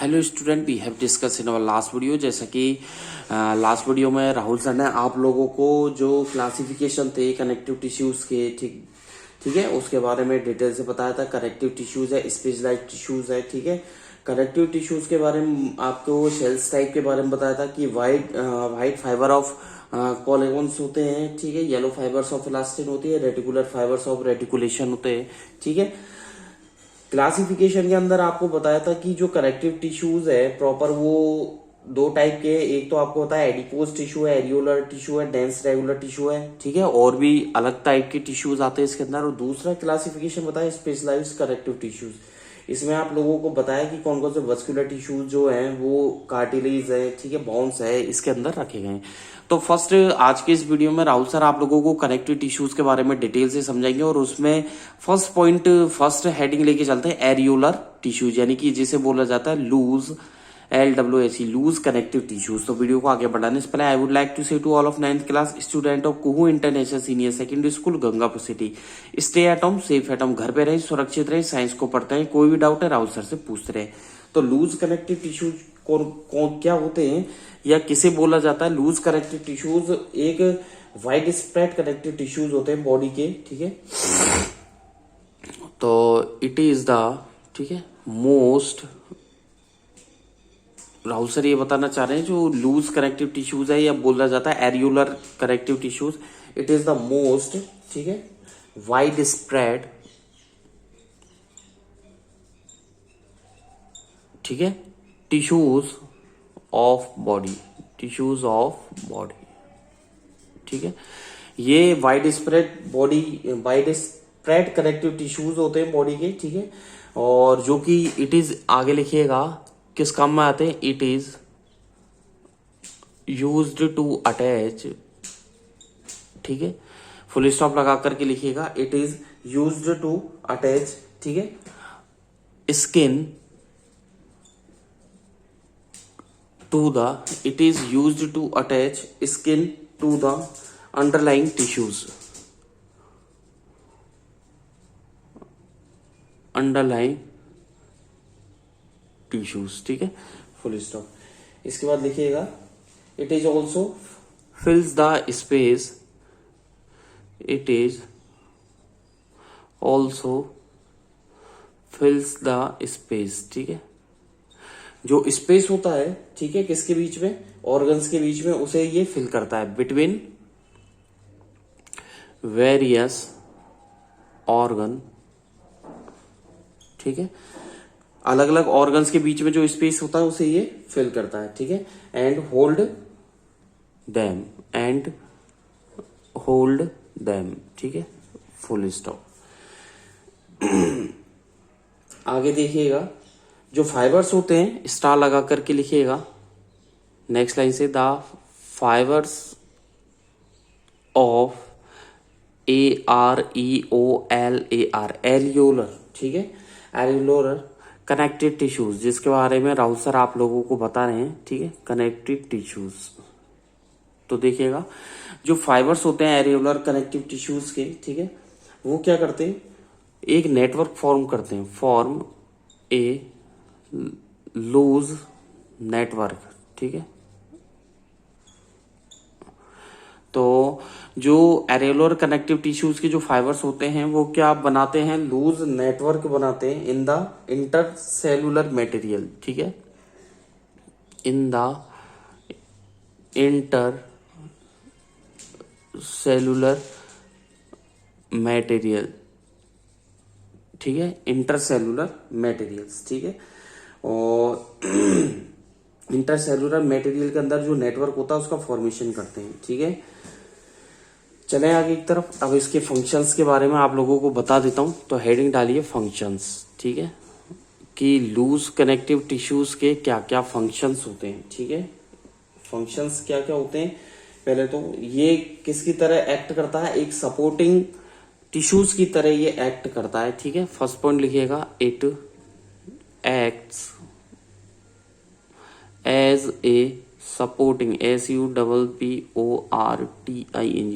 Hello student, we have discuss in our last video. जैसा कि last video में Rahul sir ने आप लोगों को जो क्लासिफिकेशन थे कनेक्टिव टिश्यूज के ठीक ठीक है उसके बारे में डिटेल से बताया था। कनेक्टिव टिश्यूज है, स्पेशलाइज्ड टिश्यूज है, ठीक है। कनेक्टिव टिश्यूज के बारे में आपको सेल्स टाइप के बारे में बताया था कि वाइट फाइबर ऑफ कॉलेगोन्स होते हैं, ठीक है। येलो फाइबर्स ऑफ इलास्टिन होती है, रेटिकुलर फाइबर्स ऑफ रेटिकुलेशन होते हैं, ठीक है। क्लासिफिकेशन के अंदर आपको बताया था कि जो कनेक्टिव टिश्यूज है प्रॉपर वो दो टाइप के, एक तो आपको होता है एडिपोज टिश्यू है, एरियोलर टिश्यू है, डेंस रेगुलर टिश्यू है, ठीक है। और भी अलग टाइप के टिश्यूज आते हैं इसके अंदर। और दूसरा क्लासिफिकेशन बताया स्पेशलाइज्ड कनेक्टिव टिश्यूज। इसमें आप लोगों को बताया कि कौन कौन से वस्कुलर टिश्यूज जो हैं वो कार्टिलेज है, ठीक है, बोन्स है, इसके अंदर रखे गए हैं। तो फर्स्ट आज के इस वीडियो में राहुल सर आप लोगों को कनेक्टिव टिश्यूज के बारे में डिटेल से समझाएंगे। और उसमें फर्स्ट हेडिंग लेके चलते हैं एरियोलर टिश्यूज, यानी कि जिसे बोला जाता है loose, LWAC, loose connective tissues. तो वीडियो को आगे बढ़ाने से पहले I would like to say to all of 9th class student of Kuhu international senior secondary school Gangapur city, stay at home, safe at home, घर पे रहे, सुरक्षित रहे, साइंस को पढ़ते हैं। कोई भी डाउट है राहुल सर से पूछते रहे। तो लूज कनेक्टिव टिश्यूज कौन क्या होते हैं या किसे बोला जाता है? लूज कनेक्टिव टिश्यूज एक वाइड स्प्रेड कनेक्टिव टिश्यूज होते हैं बॉडी के, ठीक है। तो इट इज द, ठीक है, मोस्ट, राहुल सर ये बताना चाह रहे हैं जो लूज कनेक्टिव टिश्यूज है या बोला जाता है areolar connective tissues, it is the most, ठीक है, वाइड स्प्रेड, ठीक है, tissues of body, tissues of body, ठीक है। ये wide spread body, wide spread connective tissues होते हैं बॉडी के, ठीक है। और जो कि इट इज आगे लिखिएगा किस काम में आते हैं? It is used to attach, ठीक है, फुल स्टॉप लगा करके लिखिएगा, it is used to attach, ठीक है, skin to the, it is used to attach skin to the underlying tissues, underlying tissues, ठीक है, फुल स्टॉप। इसके बाद लिखिएगा it is also fills the space, it is also fills the space, ठीक है। जो स्पेस होता है, ठीक है, किसके बीच में? ऑर्गन्स के बीच में, उसे ये फिल करता है बिटवीन वेरियस ऑर्गन, ठीक है। अलग अलग ऑर्गन्स के बीच में जो स्पेस होता है उसे ये फिल करता है, ठीक है। And hold them, and hold them, ठीक है, फुल स्टॉप। आगे देखिएगा जो फाइबर्स होते हैं स्टार लगा करके लिखिएगा नेक्स्ट लाइन से, the fibres of AREOLAR, areolar, ठीक है, एरियोलर कनेक्टिव टिश्यूज, जिसके बारे में राहुल सर आप लोगों को बता रहे हैं, ठीक है, कनेक्टिव टिश्यूज। तो देखिएगा जो फाइबर्स होते हैं एरियोलर कनेक्टिव टिश्यूज के, ठीक है, वो क्या करते हैं? एक नेटवर्क फॉर्म करते हैं, फॉर्म ए लूज नेटवर्क, ठीक है। तो जो एरियोलर कनेक्टिव टिश्यूज के जो फाइबर्स होते हैं वो क्या बनाते हैं? लूज नेटवर्क बनाते हैं इन द इंटरसेलुलर मटेरियल, ठीक है, in the inter cellular material, ठीक है, इंटरसेलुलर मटेरियल्स, ठीक है। और इंटरसेलुलर मटेरियल के अंदर जो नेटवर्क होता है उसका फॉर्मेशन करते हैं, ठीक है। चलें आगे की तरफ। अब इसके फंक्शंस के बारे में आप लोगों को बता देता हूं। तो हेडिंग डालिए फंक्शंस, ठीक है, कि लूज कनेक्टिव टिश्यूज के क्या क्या फंक्शंस होते हैं, ठीक है। फंक्शंस क्या क्या होते हैं? पहले तो ये किसकी तरह एक्ट करता है? एक सपोर्टिंग टिश्यूज की तरह ये एक्ट करता है, ठीक है। फर्स्ट पॉइंट लिखिएगा, it acts as a supporting, SUPPORTING,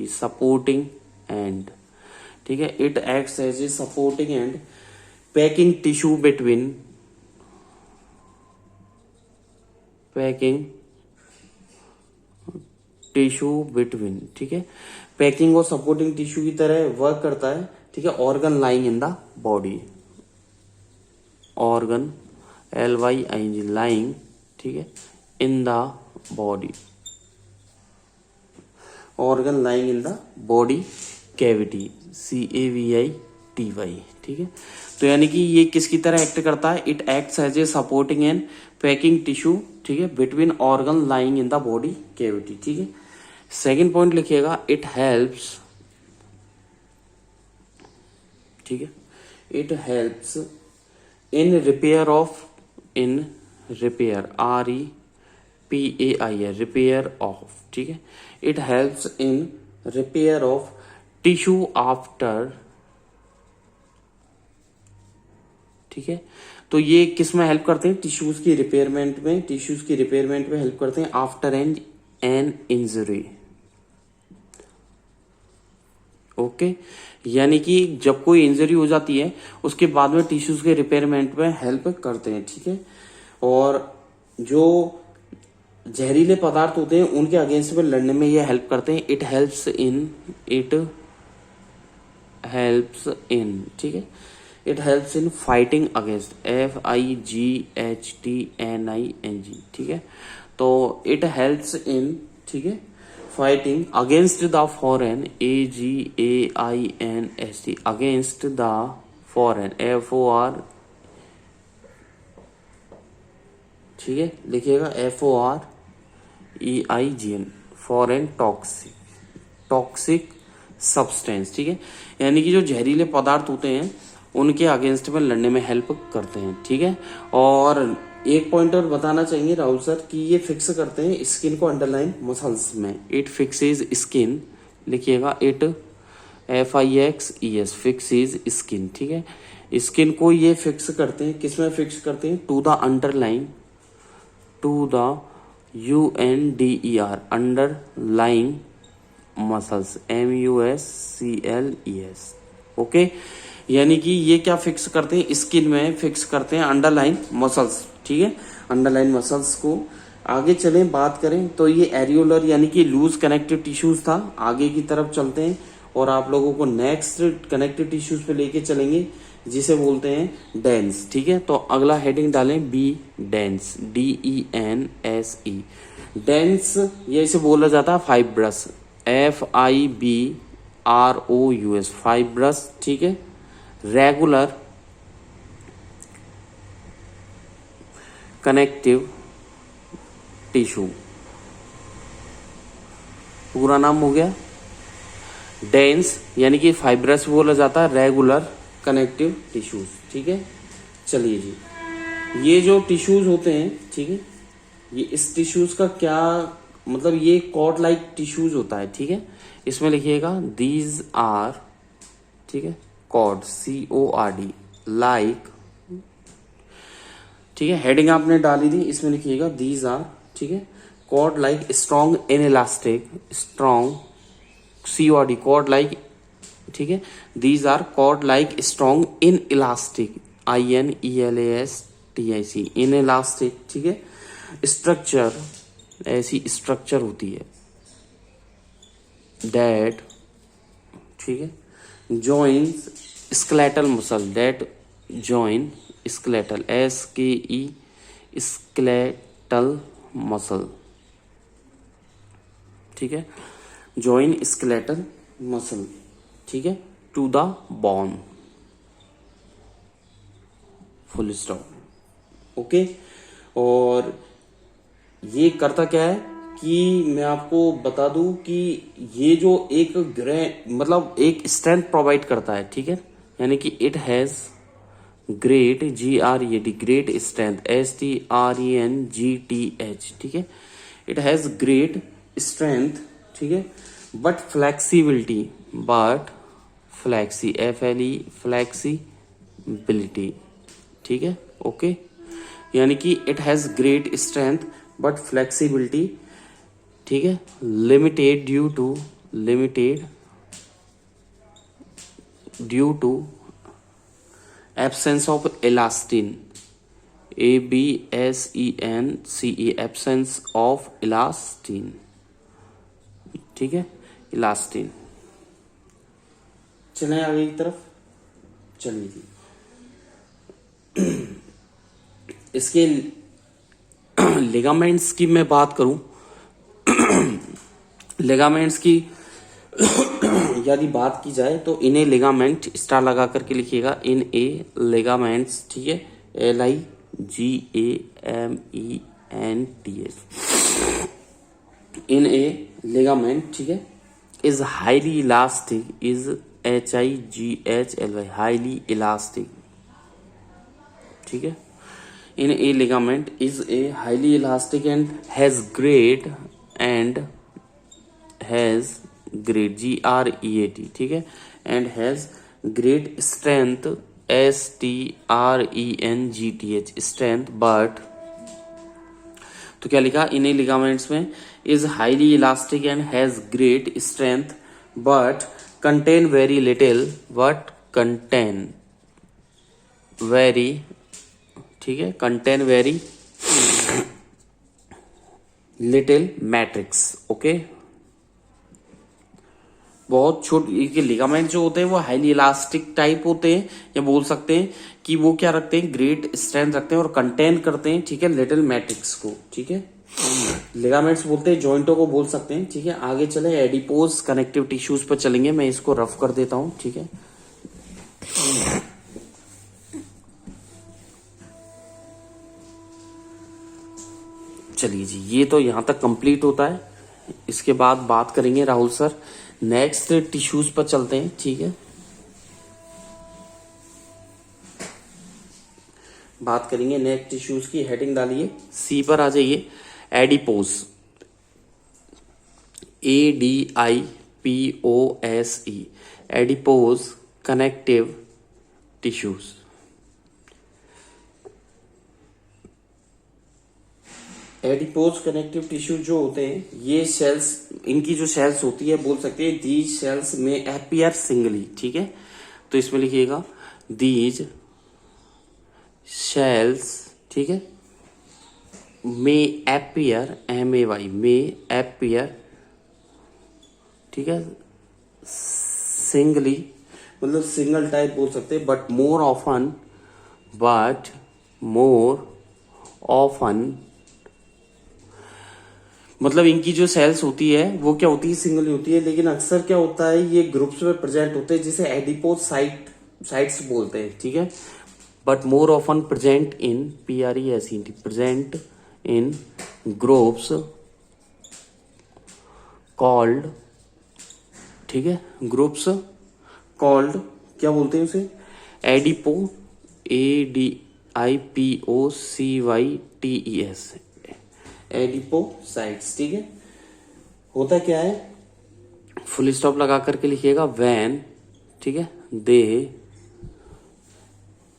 supporting and, ठीक है। It acts as a supporting and packing tissue between packing tissue between, ठीक है, पैकिंग और सपोर्टिंग टिश्यू की तरह वर्क करता है, ठीक है, organ lying in the body, organ LYING lying, ठीक है, इन the body, organ lying in the body cavity, CAVITY, ठीक है। तो यानी कि ये किसकी तरह एक्ट करता है, it acts as a supporting and packing tissue, ठीक है, between organ lying in the body cavity, ठीक है। सेकेंड पॉइंट लिखिएगा, इट हेल्प्स, ठीक है, it helps in repair of, in repair REPAIR, repair of, ठीक है, it helps in repair of tissue after, ठीक है। तो ये किस में हेल्प करते हैं, टिश्यूज की रिपेयरमेंट में, टिश्यूज की रिपेयरमेंट में हेल्प करते हैं आफ्टर एन इंजरी, ओके। यानी कि जब कोई इंजरी हो जाती है उसके बाद में टिश्यूज के रिपेयरमेंट में हेल्प करते हैं, ठीक है। और जो जहरीले पदार्थ होते हैं उनके अगेंस्ट में लड़ने में ये हेल्प करते हैं, इट हेल्प्स इन, ठीक है, it helps in fighting against, FIGHTNING, ठीक है। तो इट हेल्प्स इन, ठीक है, fighting against the foreign, AGAINST, against the foreign, FOR, ठीक है, लिखिएगा FOREIGN, फॉरेन टॉक्सिक सब्सटेंस, ठीक है। यानी कि जो जहरीले पदार्थ होते हैं उनके अगेंस्ट में लड़ने में हेल्प करते हैं, ठीक है। और एक पॉइंट और बताना चाहिए राहुल सर कि ये फिक्स करते हैं स्किन को अंडरलाइन मसल्स में, इट फिक्सेज स्किन, लिखिएगा इट FIXES, फिक्सेज स्किन, ठीक है। स्किन को ये फिक्स करते हैं, किस में फिक्स करते हैं, to the underline, to the UNDER, underlying muscles, MUSCLES, okay. यानी कि ये क्या फिक्स करते हैं, स्किन में फिक्स करते हैं अंडरलाइन मसल्स, ठीक है, अंडरलाइन मसल्स को। आगे चलें बात करें तो ये एरियोलर यानी कि लूज कनेक्टिव टिश्यूज था। आगे की तरफ चलते हैं और आप लोगों को नेक्स्ट कनेक्टिव टिश्यूज पे लेके चलेंगे जिसे बोलते हैं डेंस, ठीक है। तो अगला हेडिंग डालें बी, डेंस, DENSE, डेंस, ये इसे बोला जाता है फाइब्रस, FIBROUS, फाइब्रस, ठीक है। रेगुलर कनेक्टिव टिश्यू, पूरा नाम हो गया डेंस, यानी कि फाइब्रस बोला जाता है रेगुलर कनेक्टिव टिश्यूज, ठीक है। चलिए जी, ये जो टिश्यूज होते हैं, ठीक है, ये इस टिश्यूज का क्या मतलब, ये कॉर्ड लाइक टिश्यूज होता है, ठीक है। इसमें लिखिएगा दीज आर, ठीक है, कॉर्ड, CORD, लाइक, ठीक है। हेडिंग आपने डाली थी, इसमें लिखिएगा दीज आर, ठीक है, cord like strong inelastic, strong, CORD, cord like, ठीक है, these are cord like strong inelastic, INELASTIC, inelastic, ठीक है, स्ट्रक्चर, ऐसी स्ट्रक्चर होती है दैट, ठीक है, joins skeletal muscle, that join skeletal, SKE, skeletal muscle, ठीक है, जॉइन स्केलेटल मसल, ठीक है, to the bone, full stop, okay. और ये करता क्या है कि मैं आपको बता दूं कि ये जो एक मतलब एक स्ट्रेंथ प्रोवाइड करता है, ठीक है, यानी कि it has great, GREAT, great strength, STRENGTH, ठीक है, इट हैज ग्रेट स्ट्रेंथ, ठीक है, बट फ्लेक्सिबिलिटी, फ्लेक्सिबिलिटी, ठीक है, ओके। यानी कि it has great strength but flexibility, ठीक है, limited due to absence of elastin, ABSENCE, absence of elastin, ठीक है, इलास्टिन। चलें आगे की तरफ, चलिए जी। इसके लिगामेंट्स की मैं बात करूं, लिगामेंट्स की यदि बात की जाए तो इन्हें लिगामेंट स्टार लगा करके लिखिएगा, इन ए लिगामेंट्स, ठीक है, LIGAMENTS, इन ए लिगामेंट, ठीक है, is highly elastic, is HIGHLY, highly elastic, ठीक है, in a ligament is a highly elastic and has great GREAT, ठीक है, and has great strength STRENGTH, strength, but तो क्या लिखा इन ए लिगामेंट्स में, is highly elastic and has great strength but contain very little, ठीक है, contain very little matrix, okay. बहुत छोटे लिगामेंट जो होते हैं वो हाईली इलास्टिक टाइप होते हैं, या बोल सकते हैं कि वो क्या रखते हैं, ग्रेट स्ट्रेंथ रखते हैं और कंटेन करते हैं, ठीक है, लिटिल मैट्रिक्स को, ठीक है। लिगामेंट्स बोलते हैं, जॉइंटों को बोल सकते हैं, ठीक है। आगे चले, एडिपोज कनेक्टिव टिश्यूज पर चलेंगे, मैं इसको रफ कर देता हूं, ठीक है। चलिए जी, ये तो यहां तक कंप्लीट होता है। इसके बाद बात करेंगे राहुल सर, नेक्स्ट टिश्यूज पर चलते हैं, ठीक है। बात करेंगे नेक्स्ट टिश्यूज की, हेडिंग डालिए, सी पर आ जाइए, adipose, ADIPOSE, adipose connective tissues. Adipose connective tissue जो होते हैं, ये सेल्स, इनकी जो सेल्स होती है, बोल सकते हैं दीज सेल्स में अपीयर सिंगली, ठीक है। तो इसमें लिखिएगा दीज सेल्स, ठीक है, में अपीयर, MAY, में अपीयर, ठीक है, सिंगली, मतलब सिंगल टाइप बोल सकते हैं, बट मोर ऑफन, मतलब इनकी जो सेल्स होती है वो क्या होती है, सिंगल होती है, लेकिन अक्सर क्या होता है, ये ग्रुप्स में प्रेजेंट होते हैं, जिसे एडिपोज साइट्स बोलते हैं, ठीक है। But more often present in PRESENT, present in groups called, ठीक है, ग्रुप्स कॉल्ड, क्या बोलते हैं उसे, एडिपो, ADIPOCYTES, एडिपोसाइट्स, ठीक है। होता क्या है, फुल स्टॉप लगा करके लिखिएगा, वैन, ठीक है, दे,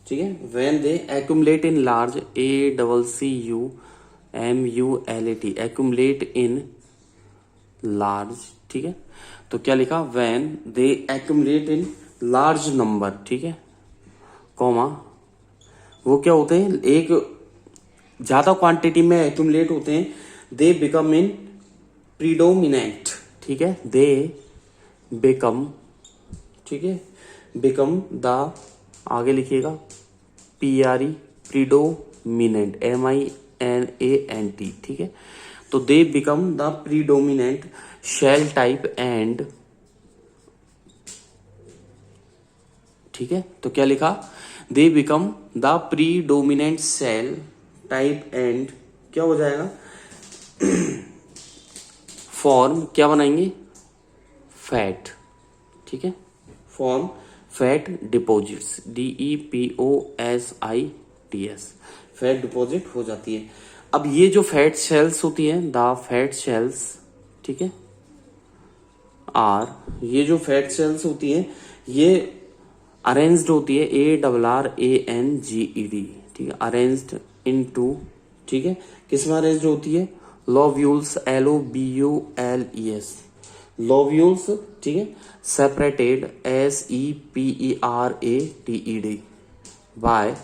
ठीक है, when they accumulate in large, ACCUMULAT, accumulate in large, ठीक है। तो क्या लिखा, when they accumulate in large number, ठीक है, कॉमा, वो क्या होते हैं, एक ज्यादा क्वांटिटी में एक्यूमुलेट होते हैं, दे बिकम इन प्रीडोमिनेंट, ठीक है, दे बिकम, ठीक है, बिकम द, आगे लिखिएगा प्रीडोमिनेंट, MINANT, ठीक है। तो they become the predominant cell type and, ठीक है। तो क्या लिखा, they become the predominant cell type and, क्या हो जाएगा, फॉर्म, क्या बनाएंगे, फैट, ठीक है, form fat deposits, DEPOSITS, fat deposit हो जाती है। अब ये जो फैट सेल्स होती है, द फैट सेल्स, ठीक है, ये जो फैट सेल्स होती है, ये अरेंज्ड होती है, ARRANGED, ठीक है, अरेंज्ड इनटू, ठीक है, किस में अरेंज्ड होती है, लोव्यूल्स, LOBULES, लोव्यूल्स, ठीक है, सेपरेटेड, SEPERATED बाय,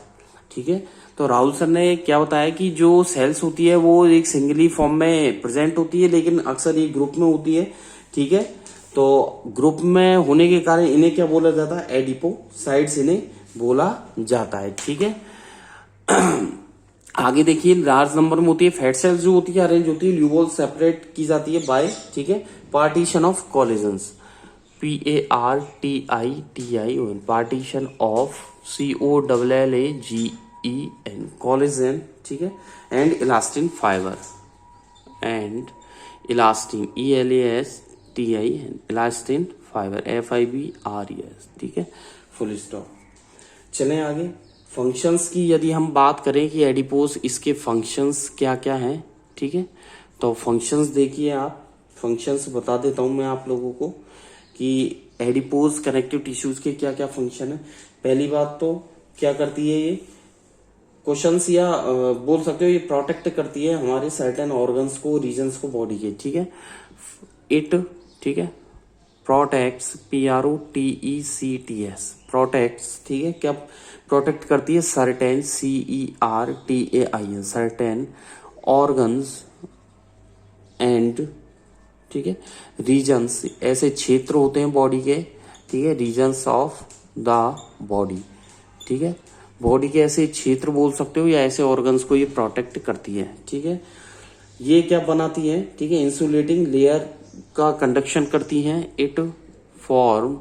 ठीक है। तो राहुल सर ने क्या बताया कि जो सेल्स होती है वो एक सिंगली फॉर्म में प्रेजेंट होती है, लेकिन अक्सर ये ग्रुप में होती है, ठीक है। तो ग्रुप में होने के कारण इन्हें क्या बोला जाता है, एडिपोसाइट्स इन्हें बोला जाता है, ठीक है। आगे देखिए लार्ज नंबर में होती है फैट सेल्स जो होती है अरेंज होती है, ल्यूवोल सेपरेट की जाती है बाय, ठीक है, partition of collagens, PARTITION, partition of COLLAGEN, collagen, ठीक है, and elastin fibre, and elastin ELASTIN, elastin fibre FIBRES, ठीक है, फुल स्टॉप। चलें आगे फंक्शंस की यदि हम बात करें कि एडिपोज इसके फंक्शंस क्या क्या हैं, ठीक है। तो फंक्शंस देखिए आप, फंक्शंस बता देता हूं मैं आप लोगों को कि एडिपोज कनेक्टिव टिश्यूज के क्या क्या फंक्शन है। पहली बात तो क्या करती है ये क्वेश्चंस या बोल सकते हो ये प्रोटेक्ट करती है हमारे सर्टेन ऑर्गन्स को, रीजन्स को बॉडी के, ठीक है। इट, ठीक है, प्रोटेक्ट्स, PROTECTS, प्रोटेक्ट्स, ठीक है, क्या प्रोटेक्ट करती है, certain CERTAIN, certain organs and, ठीक है, रीजन्स, ऐसे क्षेत्र होते हैं बॉडी के, ठीक है, रीजन्स ऑफ द बॉडी, ठीक है, बॉडी के ऐसे क्षेत्र बोल सकते हो या ऐसे ऑर्गन्स को ये प्रोटेक्ट करती है, ठीक है। ये क्या बनाती है, ठीक है, इंसुलेटिंग लेयर का कंडक्शन करती हैं, इट फॉर्म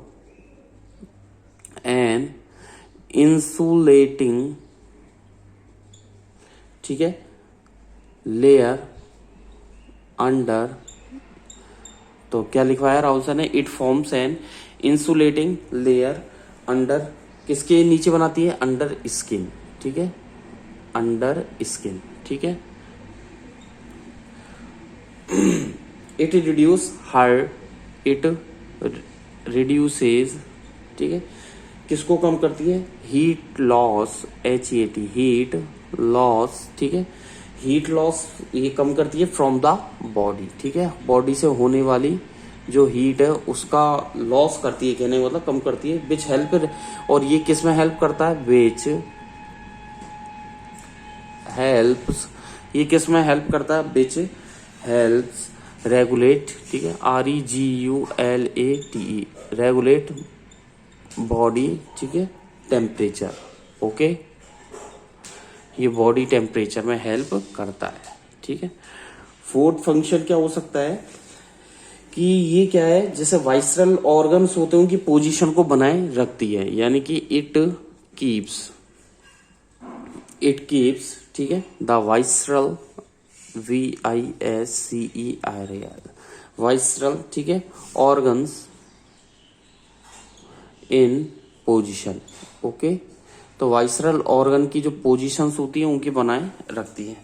एन इंसुलेटिंग, ठीक है, लेयर अंडर, तो क्या लिखवाया राहुल सर ने, it forms an insulating layer under, किसके नीचे बनाती है, अंडर स्किन, ठीक है, अंडर स्किन, ठीक है। It reduce her, it reduces, ठीक है, किसको कम करती है, heat loss, HEAT, heat loss, ठीक है, हीट लॉस ये कम करती है फ्रॉम द बॉडी, ठीक है, बॉडी से होने वाली जो हीट है उसका लॉस करती है, कहने मतलब कम करती है, विच हेल्प, और ये किस में हेल्प करता है, विच हेल्प्स, ये किस में हेल्प करता है, विच हेल्प्स रेगुलेट, ठीक है, REGULATE, रेगुलेट बॉडी, ठीक है, टेम्परेचर, ओके, ये बॉडी टेम्परेचर में हेल्प करता है, ठीक है। फोर्थ फंक्शन क्या हो सकता है कि ये क्या है, जैसे वाइसरल ऑर्गन्स होते हैं उनकी पोजीशन को बनाए रखती है, यानी कि इट कीप्स, ठीक है, द वाइसरल VISCERAL, वाइसरल, ठीक है, ऑर्गन्स इन पोजीशन, ओके। तो वाइसरल ऑर्गन की जो पोजीशंस होती है उनकी बनाए रखती है,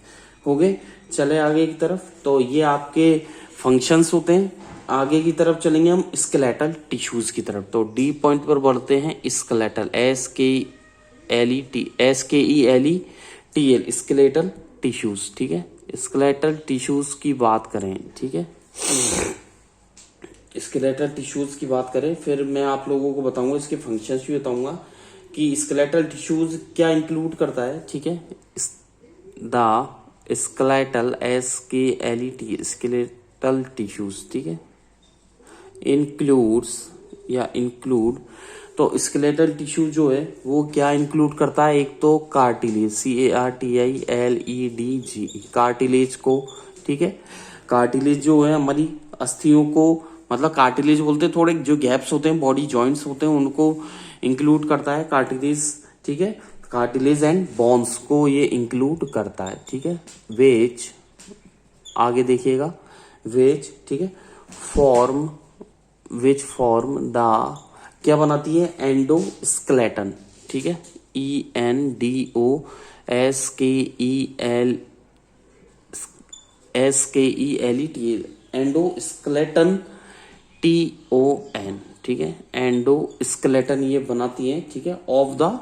हो गए। चले आगे की तरफ, तो ये आपके फंक्शंस होते हैं। आगे की तरफ चलेंगे हम स्केलेटल टिश्यूज की तरफ, तो डी पॉइंट पर बढ़ते हैं, स्केलेटल, SKELETL, स्केलेटल टिश्यूज, ठीक है, स्केलेटल टिश्यूज की बात करें, ठीक है, स्केलेटल टिश्यूज की बात करें, फिर मैं आप लोगों को बताऊंगा इसके फंक्शंस भी बताऊंगा कि स्केलेटल टिश्यूज क्या इंक्लूड करता है, ठीक है। The skeletal SKLET, skeletal tissues, ठीक है, इंक्लूड्स या इंक्लूड, तो स्केलेटल टिश्यू जो है वो क्या इंक्लूड करता है, एक तो कार्टिलेज, CARTILEDGE, कार्टिलेज को, ठीक है, कार्टिलेज जो है हमारी अस्थियों को, मतलब कार्टिलेज बोलते हैं थोड़े जो गैप्स होते हैं बॉडी जॉइंट्स होते हैं उनको इंक्लूड करता है कार्टिलेज, ठीक है, कार्टिलेज एंड बोन्स को ये इंक्लूड करता है, ठीक है। वेज, आगे देखिएगा, वेज, ठीक है, फॉर्म, विच फॉर्म द, क्या बनाती है, एंडोस्केलेटन, ठीक है, ENDOSKELETL, एंडोस्केलेटन, TON, ठीक है, एंडोस्केलेटन ये बनाती है, ठीक है, ऑफ द,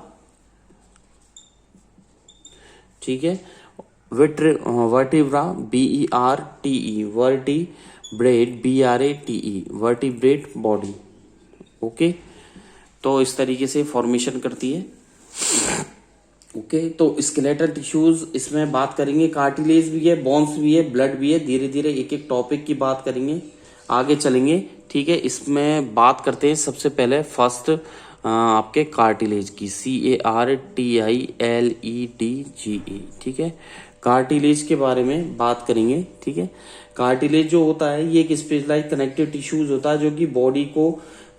ठीक है, vertebra, BERTE, vertebrate, BRATE, vertebrate body, okay. तो इस तरीके से फॉर्मेशन करती है। ओके, तो स्केलेटल टिश्यूज इसमें बात करेंगे, कार्टिलेज भी है, बोन्स भी है, ब्लड भी है। धीरे धीरे एक एक टॉपिक की बात करेंगे, आगे चलेंगे। ठीक है, इसमें बात करते हैं सबसे पहले फर्स्ट आपके कार्टिलेज की, CARTILEDGE। ठीक है, कार्टिलेज के बारे में बात करेंगे। ठीक है, कार्टिलेज जो होता है ये एक स्पेशलाइज कनेक्टिव टिश्यूज होता है जो कि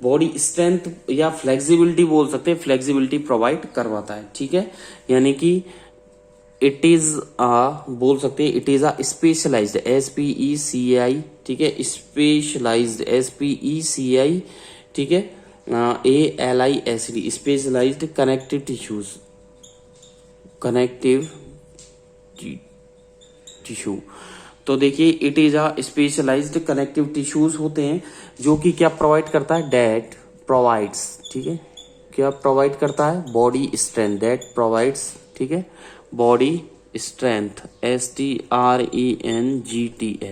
बॉडी स्ट्रेंथ या फ्लेक्सिबिलिटी बोल सकते हैं, फ्लेक्सिबिलिटी प्रोवाइड करवाता है। ठीक है, यानी कि इट इज बोल सकते हैं it is a specialised, SPECI। ठीक है, स्पेशलाइज्ड, SPECI। ठीक है, ALISD, specialised connective tissues, connective tissue. तो देखिए it is a specialised connective tissues होते हैं जो कि क्या प्रोवाइड करता है, डेट प्रोवाइड्स। ठीक है, क्या प्रोवाइड करता है, बॉडी स्ट्रेंथ, डेट प्रोवाइड्स। ठीक है, बॉडी स्ट्रेंथ, STRENGTH।